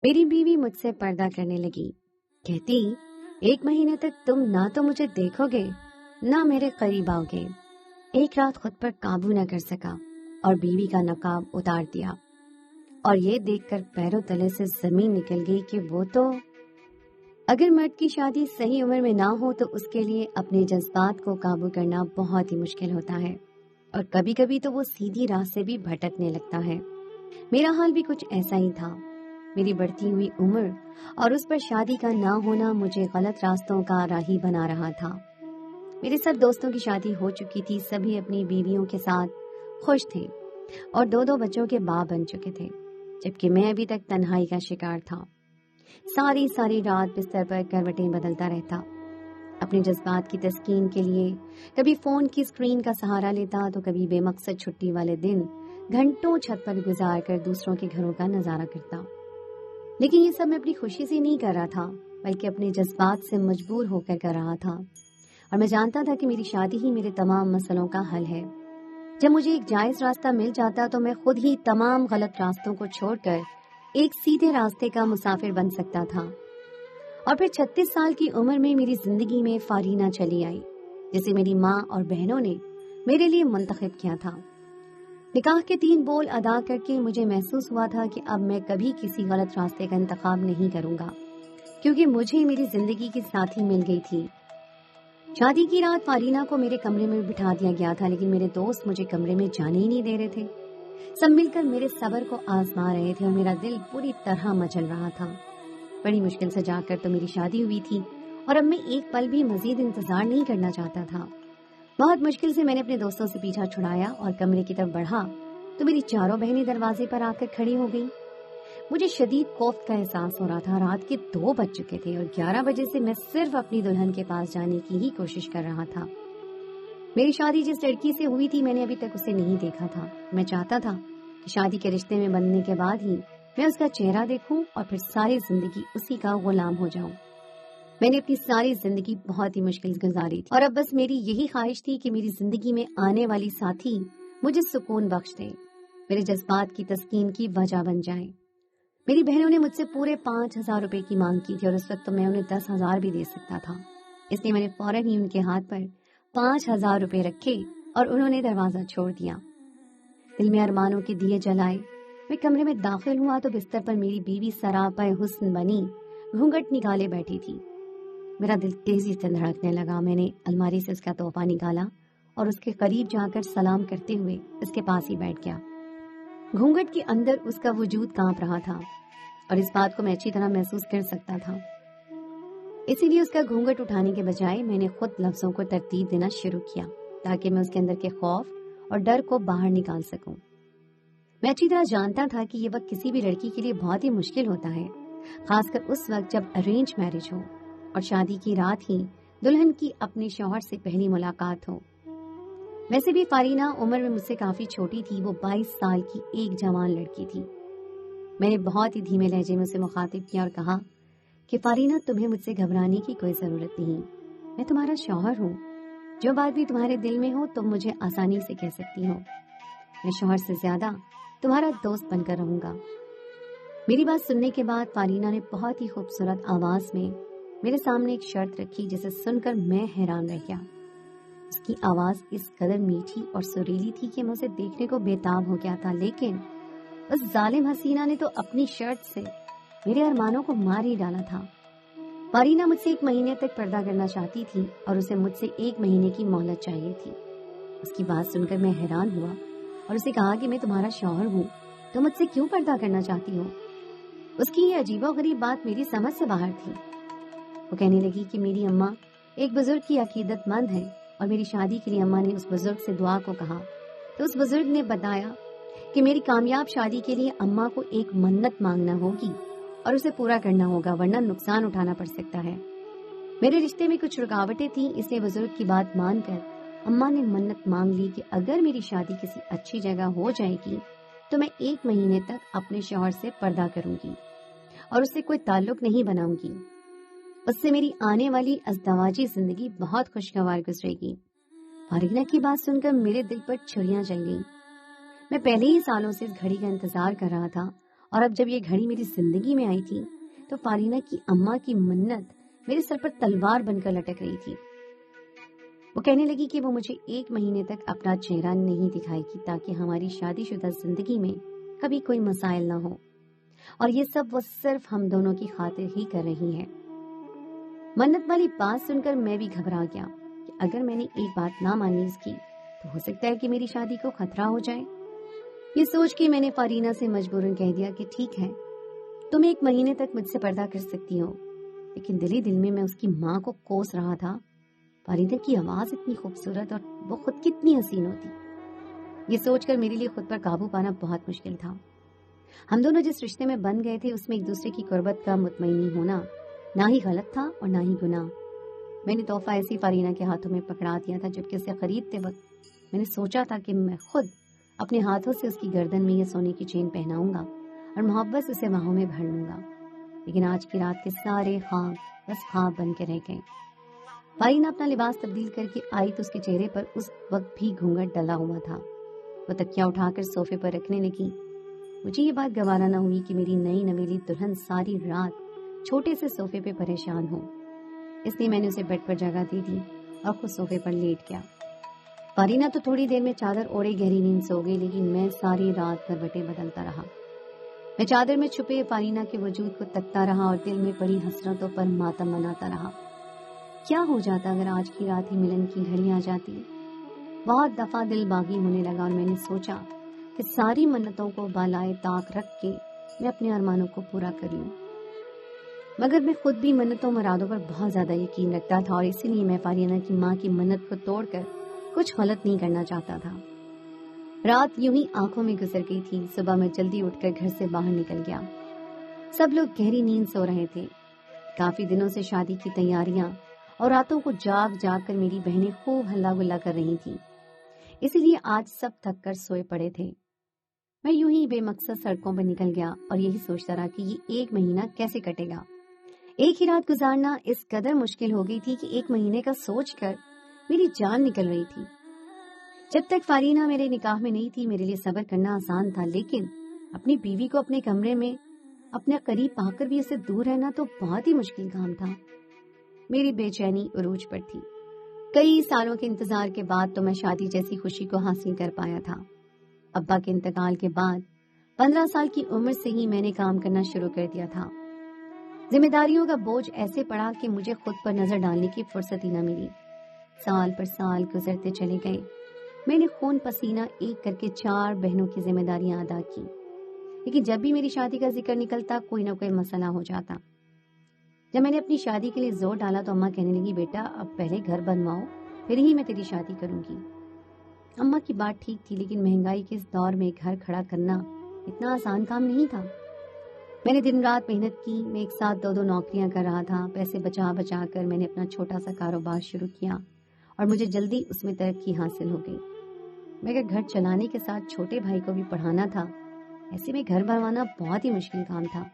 मेरी बीवी मुझसे पर्दा करने लगी। कहती, 1 महीने तक तुम ना तो मुझे देखोगे ना मेरे करीब आओगे। एक रात खुद पर काबू न कर सका और बीवी का नकाब उतार दिया और ये देखकर पैरों तले से जमीन निकल गई कि वो तो अगर मर्द की शादी सही उम्र में ना हो तो उसके लिए अपने जज्बात को काबू करना बहुत ही मुश्किल होता है और कभी कभी तो वो सीधी राह से भी भटकने लगता है। मेरा हाल भी कुछ ऐसा ही था। मेरी बढ़ती हुई उम्र और उस पर शादी का ना होना मुझे गलत रास्तों का राही बना रहा था। मेरे सब दोस्तों की शादी हो चुकी थी, सभी अपनी बीवियों के साथ खुश थे और 2-2 बच्चों के बाप बन चुके थे, जबकि मैं अभी तक तन्हाई का शिकार था। सारी रात बिस्तर पर करवटें बदलता रहता। अपने जज्बात की तस्कीन के लिए कभी फोन की स्क्रीन का सहारा लेता तो कभी बेमकसद छुट्टी वाले दिन घंटों छत पर गुजार कर दूसरों के घरों का नजारा करता। लेकिन ये सब मैं अपनी खुशी से नहीं कर रहा था, बल्कि अपने जज्बात से मजबूर होकर कर रहा था। और मैं जानता था कि मेरी शादी ही मेरे तमाम मसलों का हल है। जब मुझे एक जायज रास्ता मिल जाता तो मैं खुद ही तमाम गलत रास्तों को छोड़कर एक सीधे रास्ते का मुसाफिर बन सकता था। और फिर 36 साल की उम्र में मेरी जिंदगी में फारीना चली आई, जिसे मेरी माँ और बहनों ने मेरे लिए मुंतखब किया था। निकाह के 3 बोल अदा करके मुझे महसूस हुआ था कि अब मैं कभी किसी गलत रास्ते का इंतखाब नहीं करूंगा, क्योंकि मुझे मेरी जिंदगी की साथी मिल गई थी। शादी की रात फारीना को मेरे कमरे में बिठा दिया गया था, लेकिन मेरे दोस्त मुझे कमरे में जाने ही नहीं दे रहे थे। सब मिलकर मेरे सब्र को आजमा रहे थे और मेरा दिल पूरी तरह मचल रहा था। बड़ी मुश्किल से जाकर तो मेरी शादी हुई थी और अब मैं एक पल भी मजीद इंतजार नहीं करना चाहता था। बहुत मुश्किल से मैंने अपने दोस्तों से पीछा छुड़ाया और कमरे की तरफ बढ़ा तो मेरी चारों बहनें दरवाजे पर आकर खड़ी हो गईं। मुझे शदीद खौफ का एहसास हो रहा था। रात के 2 बज चुके थे और 11 बजे से मैं सिर्फ अपनी दुल्हन के पास जाने की ही कोशिश कर रहा था। मेरी शादी जिस लड़की से हुई थी मैंने अभी तक उसे नहीं देखा था। मैं चाहता था कि शादी के रिश्ते में बंधने के बाद ही मैं उसका चेहरा देखूं और फिर सारी जिंदगी उसी का गुलाम हो जाऊं। मैंने अपनी सारी जिंदगी बहुत ही मुश्किल से गुजारी थी और अब बस मेरी यही ख्वाहिश थी कि मेरी जिंदगी में आने वाली साथी मुझे सुकून बख्श दे, मेरे जज्बात की तस्कीन की वजह बन जाए। मेरी बहनों ने मुझसे पूरे 5,000 रुपए की मांग की थी और उस वक्त तो मैं उन्हें 10,000 भी दे सकता था। इसलिए मैंने फौरन ही उनके हाथ पर 5,000 रुपए रखे और उन्होंने दरवाजा छोड़ दिया। दिल में अरमानों के दिए जलाए मैं कमरे में दाखिल हुआ तो बिस्तर पर मेरी बीवी सरापा हुस्न बनी घूंघट निकाले बैठी थी। मेरा दिल तेजी से धड़कने लगा। मैंने अलमारी से उसका तोहफा निकाला और उसके करीब जाकर सलाम करते हुए उसके पास ही बैठ गया। घूंघट के अंदर उसका वजूद कांप रहा था और इस बात को मैं अच्छी तरह महसूस कर सकता था। इसीलिए उसका घूंघट उठाने के बजाय मैंने खुद लफ्जों को तरतीब देना शुरू किया ताकि मैं उसके अंदर के खौफ और डर को बाहर निकाल सकूं। मैं अच्छी तरह जानता था कि ये वक्त किसी भी लड़की के लिए बहुत ही मुश्किल होता है, खासकर उस वक्त जब अरेंज मैरिज हो और शादी की रात ही दुल्हन की अपने शौहर से पहली मुलाकात हो। वैसे भी फारीना उम्र में मुझसे काफी छोटी थी। वो 22 साल की एक जवान लड़की थी। मैंने बहुत ही धीमे लहजे में उसे मुखातिब किया और कहा कि फारीना, तुम्हें मुझसे घबराने की कोई जरूरत नहीं। मैं तुम्हारा शौहर हूँ। जो बात भी तुम्हारे दिल में हो तुम मुझे आसानी से कह सकती हो। मैं शौहर से ज्यादा तुम्हारा दोस्त बनकर रहूंगा। मेरी बात सुनने के बाद फारीना ने बहुत ही खूबसूरत आवाज में मेरे सामने एक शर्त रखी जिसे सुनकर मैं हैरान रह गया। उसकी आवाज इस कदर मीठी और सुरीली थी कि मैं उसे देखने को बेताब हो गया था, लेकिन उस जालिम हसीना ने तो अपनी शर्त से मेरे अरमानों को मार ही डाला था। फारीना मुझसे 1 महीने तक पर्दा करना चाहती थी और उसे मुझसे 1 महीने की मोहलत चाहिए थी। उसकी बात सुनकर मैं हैरान हुआ और उसे कहा कि मैं तुम्हारा शौहर हूँ, तो मुझसे क्यों पर्दा करना चाहती हो? उसकी ये अजीबोगरीब बात मेरी समझ से बाहर थी। वो कहने लगी कि मेरी अम्मा एक बुजुर्ग की अकीदतमंद है और मेरी शादी के लिए अम्मा ने उस बुजुर्ग से दुआ को कहा तो उस बुजुर्ग ने बताया कि मेरी कामयाब शादी के लिए अम्मा को एक मन्नत मांगना होगी और उसे पूरा करना होगा, वरना नुकसान उठाना पड़ सकता है। मेरे रिश्ते में कुछ रुकावटें थी, इसलिए बुजुर्ग की बात मानकर अम्मा ने मन्नत मांग ली कि अगर मेरी शादी किसी अच्छी जगह हो जाएगी तो मैं 1 महीने तक अपने शौहर से पर्दा करूंगी और उससे कोई ताल्लुक नहीं बनाऊंगी। उससे मेरी आने वाली अज़दवाजी जिंदगी बहुत खुशगवार गुजरेगी। फारीना की बात सुनकर मेरे दिल पर छुरियां चल गईं। मैं पहले ही सालों से इस घड़ी का इंतजार कर रहा था और अब जब ये घड़ी मेरी जिंदगी में आई थी तो फारीना की अम्मा की मन्नत मेरे सर पर तलवार बनकर लटक रही थी। वो कहने लगी कि वो मुझे 1 महीने तक अपना चेहरा नहीं दिखाएगी ताकि हमारी शादीशुदा जिंदगी में कभी कोई मसाइल ना हो, और ये सब वो सिर्फ हम दोनों की खातिर ही कर रही है। मन्नत वाली बात सुनकर मैं भी घबरा गया कि अगर मैंने एक बात ना मानी इसकी तो हो सकता है कि मेरी शादी को खतरा हो जाए। ये सोच के मैंने फारीना से मजबूरन कह दिया कि ठीक है, तुम 1 महीने तक मुझसे पर्दा कर सकती हो। लेकिन दिल ही दिल में मैं उसकी माँ को कोस रहा था। फारीना की आवाज इतनी खूबसूरत और वो खुद कितनी हसीन होती। ये सोचकर मेरे लिए खुद पर काबू पाना बहुत मुश्किल था। हम दोनों जिस रिश्ते में बन गए थे उसमें एक दूसरे की कुर्बत का मुतमईनी होना ना ही गलत था और ना ही गुनाह। मैंने तोहफा ऐसी फारीना के हाथों में पकड़ा दिया था जबकि उसे खरीदते वक्त मैंने सोचा था कि मैं खुद अपने हाथों से उसकी गर्दन में ये सोने की चेन पहनाऊंगा और मोहब्बत से उसे बाहों में भर लूंगा। लेकिन आज की रात के सारे ख्वाब बस ख्वाब बन के रह गए। फारीना अपना लिबास तब्दील करके आई तो उसके चेहरे पर उस वक्त भी घूंघट डला हुआ था। वो तकिया उठाकर सोफे पर रखने लगी। मुझे ये बात गवारा न हुई कि मेरी नई नवेली दुल्हन सारी रात छोटे से सोफे पे परेशान हो, इसलिए मैंने उसे बेड पर जगह दे दी और खुद सोफे पर लेट गया। फारीना तो थोड़ी देर में चादर ओढ़े गहरी नींद सो गई, लेकिन मैं सारी रात करवटें बदलता रहा। मैं चादर में छुपे फारीना के वजूद को तकता रहा और दिल में पड़ी हसरतों पर मातम मनाता रहा। क्या हो जाता अगर आज की रात ही मिलन की घड़ी आ जाती। बहुत दफा दिल बागी होने लगा और मैंने सोचा कि सारी मन्नतों को बालाए ताक रख के मैं अपने अरमानों को पूरा कर लूं। मगर मैं खुद भी मन्नतों मुरादों पर बहुत ज्यादा यकीन रखता था और इसीलिए मैं फारीना की माँ की मन्नत को तोड़कर कुछ गलत नहीं करना चाहता था। रात यूं ही आंखों में गुजर गई थी। सुबह मैं जल्दी उठकर घर से बाहर निकल गया। सब लोग गहरी नींद सो रहे थे। काफी दिनों से शादी की तैयारियां और रातों को जाग जाग कर मेरी बहनें खूब हल्ला गुल्ला कर रही थी, इसीलिए आज सब थक कर सोए पड़े थे। मैं यूं ही बेमकसद सड़कों पर निकल गया और यही सोचता रहा कि ये 1 महीना कैसे कटेगा। एक ही रात गुजारना इस कदर मुश्किल हो गई थी कि 1 महीने का सोचकर मेरी जान निकल रही थी। जब तक फारीना मेरे निकाह में नहीं थी मेरे लिए सब्र करना आसान था, लेकिन अपनी बीवी को अपने कमरे में अपने करीब पाकर भी उससे दूर रहना तो बहुत ही मुश्किल काम था। मेरी बेचैनी उरूज पर थी। कई सालों के इंतजार के बाद तो मैं शादी जैसी खुशी को हासिल कर पाया था। अब्बा के इंतकाल के बाद 15 साल की उम्र से ही मैंने काम करना शुरू कर दिया था। जिम्मेदारियों का बोझ ऐसे पड़ा कि मुझे खुद पर नजर डालने की फुर्सत ही न मिली। साल पर साल गुजरते चले गए। मैंने खून पसीना एक करके 4 बहनों की जिम्मेदारियां अदा की, लेकिन जब भी मेरी शादी का जिक्र निकलता कोई ना कोई मसला हो जाता। जब मैंने अपनी शादी के लिए जोर डाला तो अम्मा कहने लगी, बेटा अब पहले घर बनवाओ फिर ही मैं तेरी शादी करूंगी। अम्मा की बात ठीक थी, लेकिन महंगाई के इस दौर में घर खड़ा करना इतना आसान काम नहीं था। मैंने दिन रात मेहनत की। मैं एक साथ 2-2 नौकरियां कर रहा था। पैसे बचा बचा कर मैंने अपना छोटा सा कारोबार शुरू किया और मुझे जल्दी उसमें तरक्की हासिल हो गई। मगर घर चलाने के साथ छोटे भाई को भी पढ़ाना था। ऐसे में घर बनवाना बहुत ही मुश्किल काम था।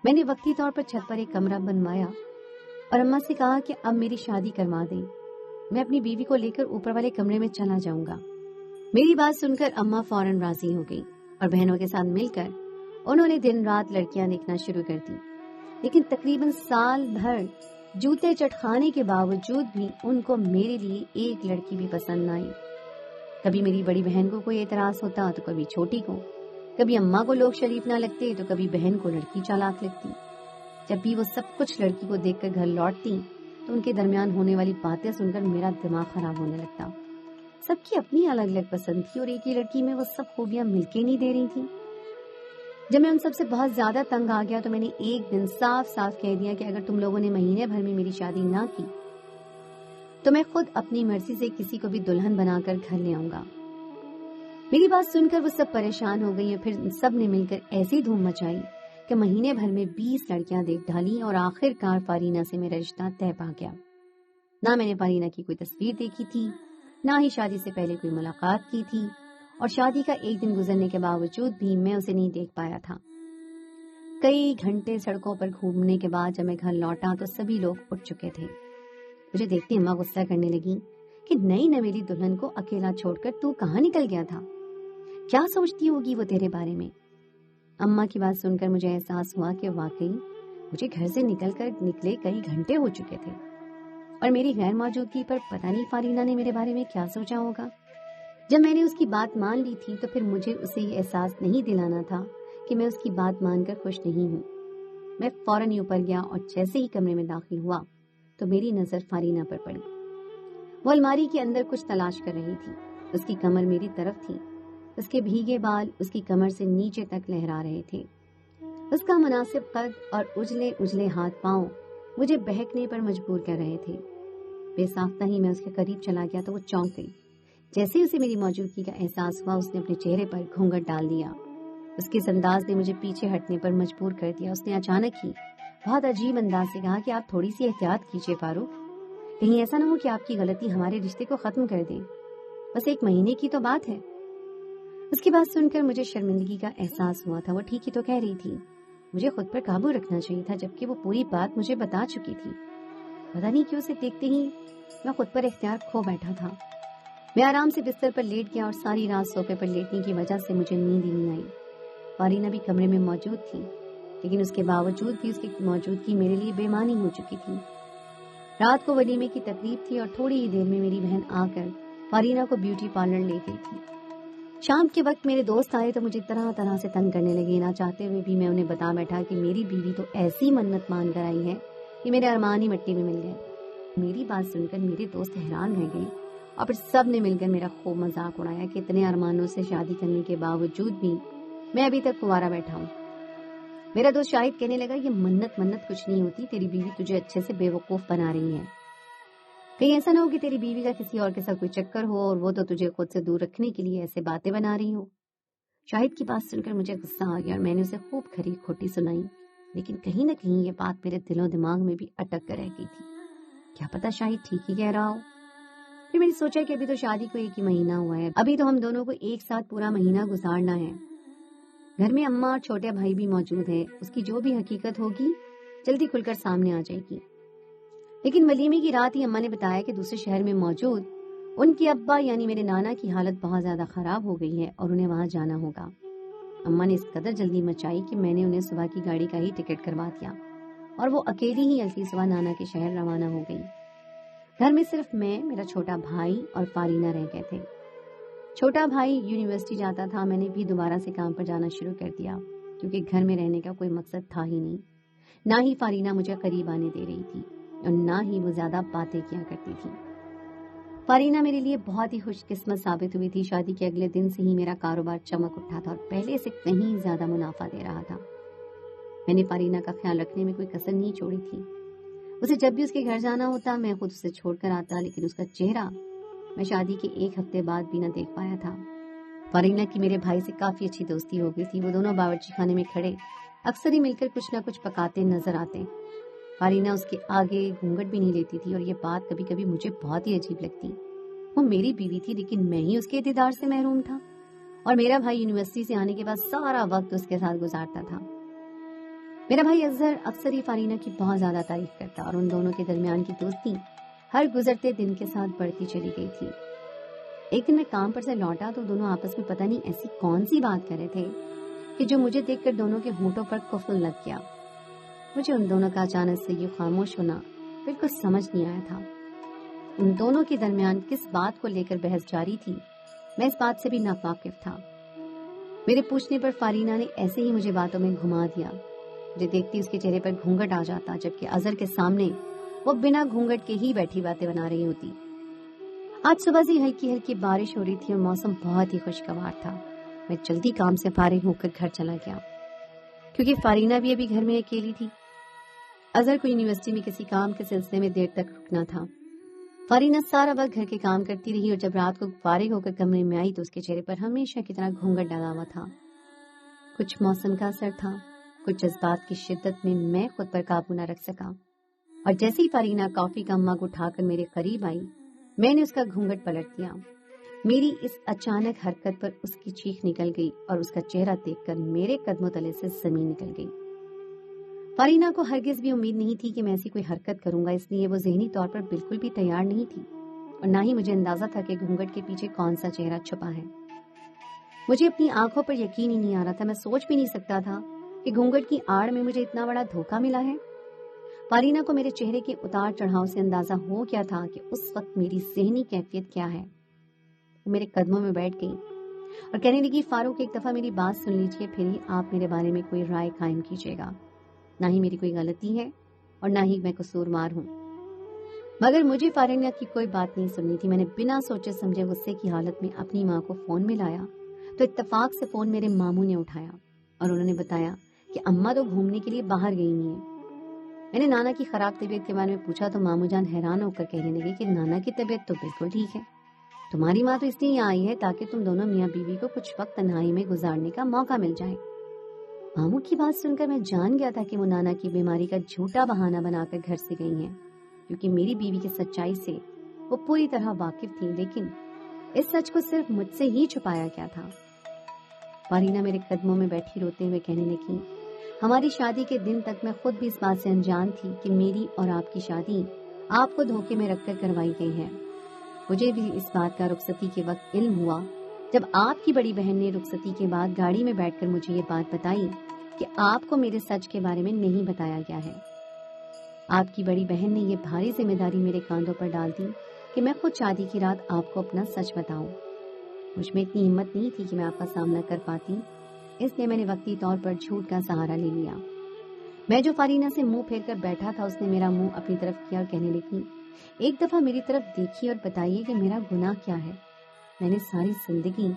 मैंने वक्ती तौर पर छत पर एक कमरा बनवाया और अम्मा से कहा कि अब मेरी शादी करवा दें। मैं अपनी बीवी को लेकर ऊपर वाले कमरे में चला जाऊंगा। मेरी बात सुनकर अम्मा फौरन राजी हो गई और बहनों के साथ मिलकर उन्होंने दिन रात लड़कियां देखना शुरू कर दी। लेकिन तकरीबन साल भर जूते चटखाने के बावजूद भी उनको मेरे लिए एक लड़की भी पसंद न आई। कभी मेरी बड़ी बहन को कोई एतराज होता तो कभी छोटी को, कभी अम्मा को लोग शरीफ ना लगते तो कभी बहन को लड़की चालाक लगती। जब भी वो सब कुछ लड़की को देखकर घर लौटती तो उनके दरमियान होने वाली बातें सुनकर मेरा दिमाग खराब होने लगता। सबकी अपनी अलग अलग पसंद थी और एक ही लड़की में वो सब खूबियां मिलके नहीं दे रही थी। जब मैं उन सबसे बहुत ज्यादा तंग आ गया तो मैंने एक दिन साफ साफ कह दिया कि अगर तुम लोगों ने महीने भर में मेरी शादी ना की तो मैं खुद अपनी मर्जी से किसी को भी दुल्हन बनाकर घर ले आऊंगा। मेरी बात सुनकर वो सब परेशान हो गई और फिर सब ने मिलकर ऐसी धूम मचाई कि महीने भर में 20 लड़कियां देख डाली और आखिरकार फारीना से मेरा रिश्ता तय पा गया। ना मैंने फारीना की कोई तस्वीर देखी थी, ना ही शादी से पहले कोई मुलाकात की थी और शादी का एक दिन गुजरने के बावजूद भी मैं उसे नहीं देख पाया था। कई घंटे सड़कों पर घूमने के बाद जब मैं घर लौटा तो सभी लोग उठ चुके थे। मुझे देखते अम्मा गुस्सा करने लगी कि नई नवेली दुल्हन को अकेला छोड़कर तू कहाँ निकल गया था, क्या सोचती होगी वो तेरे बारे में। अम्मा की बात सुनकर मुझे एहसास हुआ कि वाकई मुझे घर से निकले कई घंटे हो चुके थे और मेरी गैर मौजूदगी पर पता नहीं फारीना ने मेरे बारे में क्या सोचा होगा। जब मैंने उसकी बात मान ली थी तो फिर मुझे उसे ये एहसास नहीं दिलाना था कि मैं उसकी बात मानकर खुश नहीं हूँ। मैं फौरन ही ऊपर गया और जैसे ही कमरे में दाखिल हुआ तो मेरी नजर फारीना पर पड़ी। वो अलमारी के अंदर कुछ तलाश कर रही थी। उसकी कमर मेरी तरफ थी। उसके भीगे बाल उसकी कमर से नीचे तक लहरा रहे थे। उसका मुनासिब कद और उजले उजले हाथ पांव मुझे बहकने पर मजबूर कर रहे थे। बेसाख्ता ही मैं उसके करीब चला गया तो वो चौंक गई। जैसे ही उसे मेरी मौजूदगी का एहसास हुआ उसने अपने चेहरे पर घूंघट डाल दिया। उसके इस अंदाज ने मुझे पीछे हटने पर मजबूर कर दिया। उसने अचानक ही बहुत अजीब अंदाज से कहा कि आप थोड़ी सी एहतियात कीजिए फारूक, कहीं ऐसा ना हो कि आपकी गलती हमारे रिश्ते को खत्म कर दे। बस 1 महीने की तो बात है। उसकी बात सुनकर मुझे शर्मिंदगी का एहसास हुआ था। वो ठीक ही तो कह रही थी। मुझे खुद पर काबू रखना चाहिए था, जबकि वो पूरी बात मुझे बता चुकी थी। पता नहीं क्यों उसे देखते ही मैं खुद पर इख्तियार खो बैठा था। मैं आराम से बिस्तर पर लेट गया और सारी रात सोफे पर लेटने की वजह से मुझे नींद ही नहीं आई। फारीना भी कमरे में मौजूद थी, लेकिन उसके बावजूद भी उसकी मौजूदगी मेरे लिए बेमानी हो चुकी थी। रात को वलीमे की तकरीब थी और थोड़ी ही देर में मेरी बहन आकर फारीना को ब्यूटी पार्लर ले गई थी। शाम के वक्त मेरे दोस्त आए तो मुझे तरह तरह से तंग करने लगे। ना चाहते हुए भी मैं उन्हें बता बैठा कि मेरी बीवी तो ऐसी मन्नत मान कर आई है कि मेरे अरमान ही मिट्टी में मिल गए। मेरी बात सुनकर मेरे दोस्त हैरान रह गए और फिर सब ने मिलकर मेरा खूब मजाक उड़ाया कि इतने अरमानों से शादी करने के बावजूद भी मैं अभी तक कुंवारा बैठा हूँ। मेरा दोस्त शाहिद कहने लगा ये मन्नत कुछ नहीं होती, तेरी बीवी तुझे अच्छे से बेवकूफ बना रही है। कहीं ऐसा ना हो कि तेरी बीवी का किसी और के साथ कोई चक्कर हो और वो तो तुझे खुद से दूर रखने के लिए ऐसे बातें बना रही हो। शाहिद की बात सुनकर मुझे गुस्सा आ गया और मैंने उसे खूब खरी खोटी सुनाई, लेकिन कहीं ना कहीं ये बात मेरे दिलो दिमाग में भी अटक कर रह गई थी। क्या पता शाहिद ठीक ही कह रहा हो। फिर मैंने सोचा कि अभी तो शादी को 1 ही महीना हुआ है, अभी तो हम दोनों को एक साथ पूरा महीना गुजारना है। घर में अम्मा और छोटे भाई भी मौजूद है, उसकी जो भी हकीकत होगी जल्दी खुलकर सामने आ जाएगी। लेकिन वलीमे की रात ही अम्मा ने बताया कि दूसरे शहर में मौजूद उनके अब्बा यानी मेरे नाना की हालत बहुत ज्यादा खराब हो गई है और उन्हें वहां जाना होगा। अम्मा ने इस कदर जल्दी मचाई कि मैंने उन्हें सुबह की गाड़ी का ही टिकट करवा दिया और वो अकेली ही अलती सुबह नाना के शहर रवाना हो गई। घर में सिर्फ मैं, मेरा छोटा भाई और फारीना रह गए थे। छोटा भाई यूनिवर्सिटी जाता था, मैंने भी दोबारा से काम पर जाना शुरू कर दिया क्योंकि घर में रहने का कोई मकसद था ही नहीं। ना ही फारीना मुझे करीब आने दे रही थी और ना ही वो ज्यादा बातें किया करती थी। फारीना मेरे लिए बहुत ही खुशकिस्मत साबित हुई थी। शादी के अगले दिन से ही मेरा कारोबार चमक उठा था और पहले से कहीं ज्यादा मुनाफा दे रहा था। मैंने फारीना का ख्याल रखने में कोई कसर नहीं छोड़ी थी। उसे जब भी उसके घर जाना होता मैं खुद उसे छोड़कर आता, लेकिन उसका चेहरा मैं शादी के 1 हफ्ते बाद भी न देख पाया था। फारीना की मेरे भाई से काफी अच्छी दोस्ती हो गई थी। वो दोनों बावर्ची खाने में खड़े अक्सर ही मिलकर कुछ न कुछ पकाते नजर आते। फारीना उसके आगे घूंघट भी नहीं लेती थी और ये बात कभी कभी मुझे बहुत ही अजीब लगती। वो मेरी बीवी थी लेकिन मैं ही उसके दीदार से महरूम था और मेरा भाई यूनिवर्सिटी से आने के बाद सारा वक्त उसके साथ गुजारता था। मेरा भाई अजहर अक्सर ही फारीना की बहुत ज्यादा तारीफ करता और उन दोनों के दरमियान की दोस्ती हर गुजरते दिन के साथ बढ़ती चली गई थी। एक दिन मैं काम पर से लौटा तो दोनों आपस में पता नहीं ऐसी कौन सी बात कर रहे थे कि जो मुझे देखकर दोनों के होंठों पर कुफ्ल लग गया। मुझे उन दोनों का अचानक से ये खामोश होना बिल्कुल समझ नहीं आया था। उन दोनों के दरमियान किस बात को लेकर बहस जारी थी, मैं इस बात से भी नावाकिफ था। मेरे पूछने पर फारीना ने ऐसे ही मुझे बातों में घुमा दिया। मुझे देखती उसके चेहरे पर घूंघट आ जाता, जबकि अजहर के सामने वो बिना घूंघट के ही बैठी बातें बना रही होती। आज सुबह से हल्की हल्की बारिश हो रही थी और मौसम बहुत ही खुशगवार था। मैं जल्दी काम से फारिग होकर घर चला गया क्योंकि फारीना भी अभी घर में अकेली थी। अजहर को यूनिवर्सिटी में किसी काम के सिलसिले में देर तक रुकना था। फारीना सारा वक्त घर के काम करती रही और जब रात को फारिग होकर कमरे में आई तो उसके चेहरे पर हमेशा की तरह घूंघट डाला हुआ था। कुछ मौसम का असर था, कुछ जज्बात की शिद्दत में मैं खुद पर काबू न रख सका और जैसे ही फारीना कॉफी का मग उठाकर मेरे करीब आई, मैंने उसका घूंघट पलट दिया। मेरी इस अचानक हरकत पर उसकी चीख निकल गई और उसका चेहरा देखकर मेरे कदमों तले से जमीन निकल गई। फारीना को हरगिज भी उम्मीद नहीं थी कि मैं ऐसी कोई हरकत करूंगा, इसलिए वो ज़हनी तौर पर बिल्कुल भी तैयार नहीं थी और ना ही मुझे अंदाजा था कि घूंघट के पीछे कौन सा चेहरा छुपा है। مجھے اپنی آنکھوں پر یقین ہی نہیں آ رہا تھا. میں سوچ بھی نہیں سکتا تھا کہ گھونگھٹ کی آڑ میں مجھے اتنا بڑا دھوکہ ملا ہے. فارینہ کو میرے چہرے کے اتار چڑھاؤ سے اندازہ ہو گیا تھا کہ اس وقت میری ذہنی کیفیت کیا ہے. وہ میرے قدموں میں بیٹھ گئی اور کہنے لگی، فاروق ایک دفعہ میری بات سن لیجیے، پھر ہی آپ میرے بارے میں کوئی رائے قائم کیجیے گا. نہ ہی میری کوئی غلطی ہے اور نہ ہی میں قصوروار ہوں. مگر مجھے فارینہ کی کوئی بات نہیں سننی تھی. میں نے بنا سوچے سمجھے غصے کی حالت میں اپنی ماں کو فون میں لایا تو اتفاق سے فون میرے ماموں نے اٹھایا اور انہوں نے بتایا کہ اماں تو گھومنے کے لیے باہر گئی نہیں ہے. میں نے نانا کی خراب طبیعت کے بارے میں پوچھا تو ماموں جان حیران ہو کر کہنے لگے کہ نانا کی طبیعت تو بالکل ٹھیک ہے. تمہاری ماں تو اس لیے یہاں آئی ہے تاکہ تم دونوں میاں بیوی کو کچھ وقت تنہائی میں گزارنے کا موقع مل جائے. ماموں کی بات سن کر میں جان گیا تھا کہ وہ نانا کی بیماری کا جھوٹا بہانہ بنا کر گھر سے گئی ہیں، کیونکہ میری بیوی کی سچائی سے وہ پوری طرح واقف تھی، لیکن اس سچ کو صرف مجھ سے ہی چھپایا گیا تھا. فارینہ میرے قدموں میں بیٹھی روتے ہوئے کہنے لگی، ہماری شادی کے دن تک میں خود بھی اس بات سے انجان تھی کہ میری اور آپ کی شادی آپ کو دھوکے میں رکھ کر کروائی گئی ہے. مجھے بھی اس بات کا رخصتی کے وقت علم ہوا جب آپ کی بڑی بہن نے رخصتی کے بعد گاڑی میں بیٹھ کر مجھے یہ بات بتائی کہ آپ کو میرے سچ کے بارے میں نہیں بتایا گیا ہے. آپ کی بڑی بہن نے یہ بھاری ذمہ داری میرے کاندھوں پر ڈال دی کہ میں خود شادی کی رات آپ کو اپنا سچ بتاؤں. مجھ میں اتنی ہمت نہیں تھی کہ میں آپ کا سامنا کر پاتی، اس لیے میں نے وقتی طور پر جھوٹ کا سہارا لے لیا. میں جو فارینہ سے منہ پھیر کر بیٹھا تھا اس نے میرا منہ اپنی طرف کیا اور کہنے لگی، ایک دفعہ میری طرف دیکھیے اور بتائیے کہ میرا گناہ کیا ہے. میں نے ساری زندگی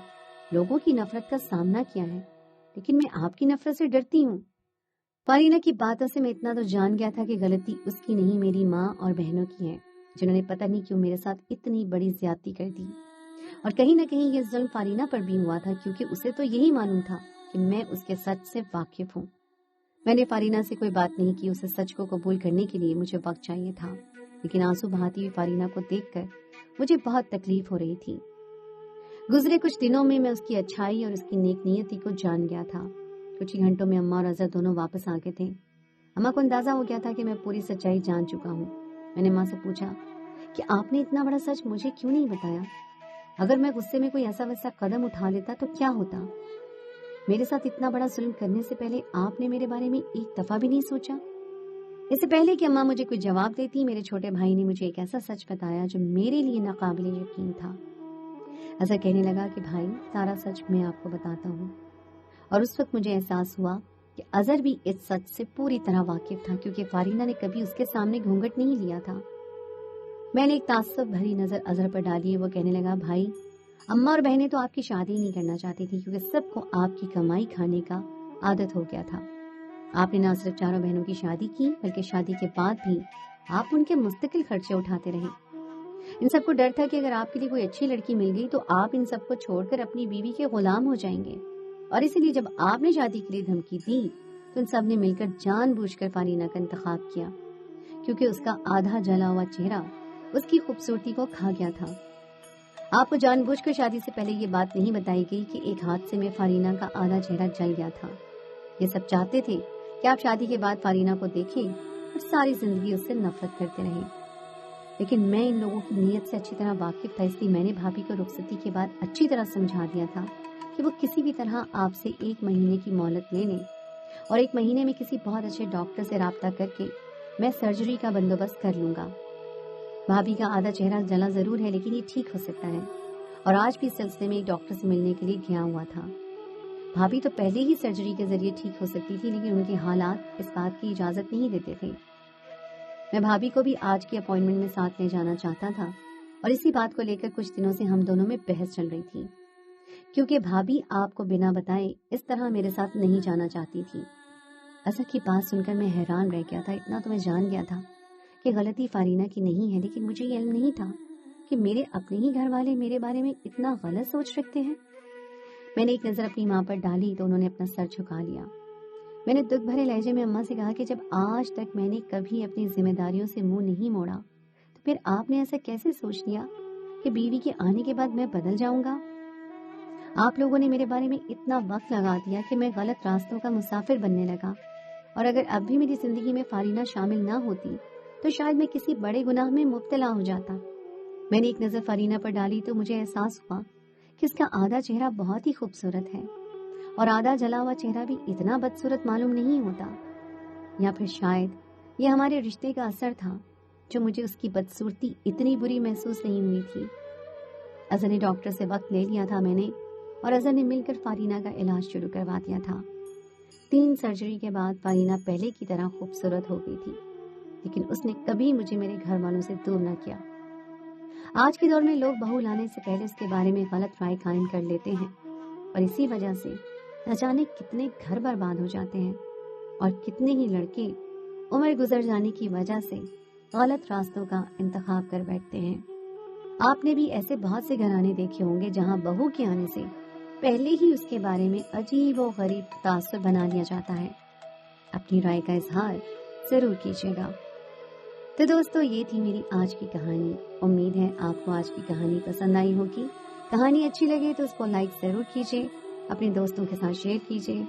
لوگوں کی نفرت کا سامنا کیا ہے، لیکن میں آپ کی نفرت سے ڈرتی ہوں. فارینہ کی باتوں سے میں اتنا تو جان گیا تھا کہ غلطی اس کی نہیں، میری ماں اور بہنوں کی ہے، جنہوں نے پتہ نہیں کیوں میرے ساتھ اتنی بڑی زیادتی کر دی. اور کہیں نہ کہیں یہ ظلم فارینہ پر بھی ہوا تھا، کیونکہ اسے تو یہی معلوم تھا کہ میں اس کے سچ سے واقف ہوں. میں نے فارینہ سے کوئی بات نہیں کی. اسے سچ کو قبول کرنے کے لیے مجھے وقت چاہیے تھا، لیکن آنسو بہاتی ہوئی فارینہ کو دیکھ کر مجھے بہت تکلیف ہو رہی تھی. گزرے کچھ دنوں میں اس کی اچھائی اور اس کی نیک نیتی کو جان گیا تھا. کچھ ہی گھنٹوں میں اماں اور اظہر دونوں واپس آ گئے تھے. اماں کو اندازہ ہو گیا تھا کہ میں پوری سچائی جان چکا ہوں. میں نے ماں سے پوچھا کہ آپ نے اتنا بڑا سچ مجھے کیوں نہیں بتایا؟ اگر میں غصے میں کوئی ایسا ویسا قدم اٹھا لیتا تو کیا ہوتا؟ میرے ساتھ اتنا بڑا ظلم کرنے سے پہلے آپ نے میرے بارے میں ایک دفعہ بھی نہیں سوچا؟ اس سے پہلے کہ اماں مجھے کوئی جواب دیتی، میرے چھوٹے بھائی نے مجھے ایک ایسا سچ بتایا جو میرے لیے ناقابل یقین تھا. اظہر کہنے لگا کہ بھائی، سارا سچ میں آپ کو بتاتا ہوں. اور اس وقت مجھے احساس ہوا کہ اظہر بھی اس سچ سے پوری طرح واقف تھا، کیونکہ فارینہ نے کبھی اس کے سامنے گھونگھٹ نہیں لیا تھا. میں نے ایک تعصب بھری نظر اظہر پر ڈالی. وہ کہنے لگا، بھائی، اماں اور بہنیں تو آپ کی شادی نہیں کرنا چاہتی تھی، کیونکہ سب کو آپ کی کمائی کھانے کا عادت ہو گیا تھا. آپ نے نہ صرف چاروں بہنوں کی شادی کی، بلکہ شادی کے بعد بھی آپ ان کے مستقل خرچے اٹھاتے رہے. ان سب کو ڈر تھا کہ اگر آپ کے لیے کوئی اچھی لڑکی مل گئی تو آپ ان سب کو چھوڑ کر اپنی بیوی کے غلام ہو جائیں گے. اور اسی لیے جب آپ نے شادی کے لیے دھمکی دی تو ان سب نے مل کر جان بوجھ کر فارینہ کا انتخاب کیا، کیونکہ اس کا آدھا جلا ہوا چہرہ اس کی خوبصورتی کو کھا گیا تھا. آپ کو جان بوجھ کر شادی سے پہلے یہ بات نہیں بتائی گئی کہ ایک حادثے میں فارینہ کا آدھا چہرہ جل گیا تھا. یہ سب چاہتے تھے کہ آپ شادی کے بعد فارینہ کو دیکھیں اور ساری زندگی اس سے نفرت کرتے رہیں. لیکن میں ان لوگوں کی نیت سے اچھی طرح واقف تھا، اس لیے میں نے بھابھی کو رخصتی کے بعد اچھی طرح سمجھا دیا تھا کہ وہ کسی بھی طرح آپ سے 1 مہینے کی مہلت لے لیں، اور 1 مہینے میں کسی بہت اچھے ڈاکٹر سے رابطہ کر کے میں سرجری کا بندوبست کر لوں گا. بھابھی کا آدھا چہرہ جلا ضرور ہے، لیکن یہ ٹھیک ہو سکتا ہے، اور آج بھی اس سلسلے میں ایک ڈاکٹر سے ملنے کے لیے گیا ہوا تھا. بھابھی تو پہلے ہی سرجری کے ذریعے ٹھیک ہو سکتی تھی، لیکن ان کے حالات اس بات کی اجازت نہیں دیتے تھے. میں بھابھی کو بھی آج کی اپائنٹمنٹ میں ساتھ لے جانا چاہتا تھا، اور اسی بات کو لے کر کچھ دنوں سے ہم دونوں میں بحث چل رہی تھی، کیونکہ بھابھی آپ کو بنا بتائے اس طرح میرے ساتھ نہیں جانا چاہتی تھی. اظہر کی بات سن کر میں حیران رہ گیا تھا. اتنا تو میں جان گیا تھا کہ غلطی فارینہ کی نہیں ہے، لیکن مجھے یہ علم نہیں تھا کہ میرے اپنے ہی گھر والے میرے بارے میں اتنا غلط سوچ رکھتے ہیں. میں نے ایک نظر اپنی ماں پر ڈالی تو انہوں نے اپنا سر جھکا لیا. میں نے دکھ بھرے لہجے میں اماں سے کہا کہ جب آج تک میں نے کبھی اپنی ذمہ داریوں سے منہ نہیں موڑا تو پھر آپ نے ایسا کیسے سوچ لیا کہ بیوی کے آنے کے بعد میں بدل جاؤں گا؟ آپ لوگوں نے میرے بارے میں اتنا وقت لگا دیا کہ میں غلط راستوں کا مسافر بننے لگا، اور اگر اب بھی میری زندگی میں فارینہ شامل نہ ہوتی تو شاید میں کسی بڑے گناہ میں مبتلا ہو جاتا. میں نے ایک نظر فارینہ پر ڈالی تو مجھے احساس ہوا कि उसका आधा चेहरा बहुत ही खूबसूरत है और आधा जला हुआ चेहरा भी इतना बदसूरत मालूम नहीं होता। या फिर शायद ये हमारे रिश्ते का असर था, जो मुझे उसकी बदसूरती इतनी बुरी महसूस नहीं हुई थी। अजहर ने डॉक्टर से वक्त ले लिया था मैंने, और अजहर ने मिलकर फारीना का इलाज शुरू करवा दिया था। 3 सर्जरी के बाद फारीना पहले की तरह खूबसूरत हो गई थी, लेकिन उसने कभी मुझे मेरे घर वालों से दूर न किया। आज के दौर में लोग बहू लाने से पहले उसके बारे में गलत राय कायम कर लेते हैं, और इसी वजह से न जाने कितने घर बर्बाद हो जाते हैं और कितने ही लड़के उम्र गुजर जाने की वजह से गलत रास्तों का इंतखाब कर बैठते हैं। आपने भी ऐसे बहुत से घराने देखे होंगे जहां बहू के आने से पहले ही उसके बारे में अजीब और गरीब तासुर बना लिया जाता है। अपनी राय का इजहार जरूर कीजिएगा। तो दोस्तों, ये थी मेरी आज की कहानी। उम्मीद है आपको आज की कहानी पसंद आई होगी। कहानी अच्छी लगे तो उसको लाइक जरूर कीजिए, अपने दोस्तों के साथ शेयर कीजिए